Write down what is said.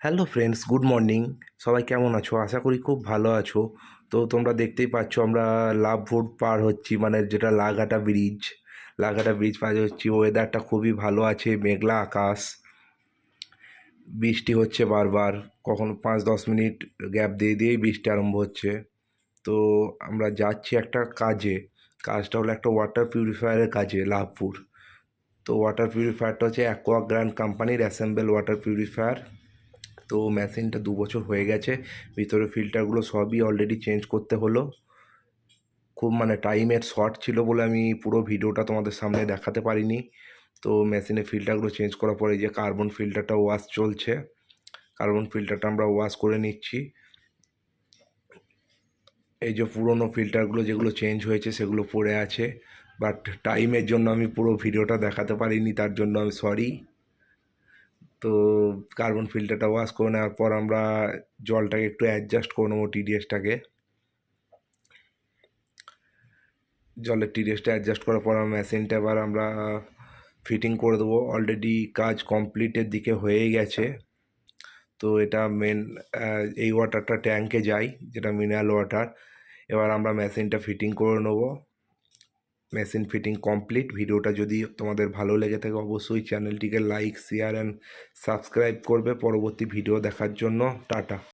Hello friends, good morning. সবাই কেমন আছো? আশা করি খুব ভালো আছো। তো তোমরা দেখতেই পাচ্ছ আমরা লাভপুর পার হচ্ছি, মানে যেটা লাঘাটা ব্রিজ পার হচ্ছি। ওয়েদারটা খুবই ভালো আছে, মেঘলা আকাশ, বৃষ্টি হচ্ছে বারবার, কখনো 5-10 মিনিট গ্যাপ দিয়ে দিয়েই বৃষ্টি আরম্ভ হচ্ছে। তো আমরা যাচ্ছি একটা কাজটা হলো একটা ওয়াটার পিউরিফায়ারের কাজে লাভপুর। তো ওয়াটার পিউরিফায়ারটা হচ্ছে অ্যাকোয়াগ্র্যান্ড কোম্পানির অ্যাসেম্বল ওয়াটার পিউরিফায়ার। তো মেশিনটা 2 বছর হয়ে গেছে, ভিতরে ফিল্টারগুলো সবই অলরেডি চেঞ্জ করতে হলো। খুব মানে টাইমের শর্ট ছিল বলে আমি পুরো ভিডিওটা তোমাদের সামনে দেখাতে পারিনি। তো মেশিনে ফিল্টারগুলো চেঞ্জ করার পরে যে কার্বন ফিল্টারটা ওয়াশ চলছে, কার্বন ফিল্টারটা আমরা ওয়াশ করে নিচ্ছি। এই যে পুরোনো ফিল্টারগুলো যেগুলো চেঞ্জ হয়েছে সেগুলো পড়ে আছে, বাট টাইমের জন্য আমি পুরো ভিডিওটা দেখাতে পারিনি, তার জন্য আমি সরি। তো কার্বন ফিল্টারটা ওয়াশ করে নেওয়ার পর আমরা জলটাকে একটু অ্যাডজাস্ট করে নেবো, জলের টিডিএসটা অ্যাডজাস্ট করার পর মেশিনটা এবার আমরা ফিটিং করে দেবো। অলরেডি কাজ কমপ্লিটের দিকে হয়েই গেছে। তো এটা এই ওয়াটারটা ট্যাঙ্কে যায়, যেটা মিনারেল ওয়াটার। এবার আমরা মেশিনটা ফিটিং করে নেবো। Machine fitting complete. ভিডিওটা যদি তোমাদের ভালো লেগে থাকে অবশ্যই চ্যানেলটিকে লাইক, শেয়ার অ্যান্ড সাবস্ক্রাইব করবে পরবর্তী ভিডিও দেখার জন্য। টাটা।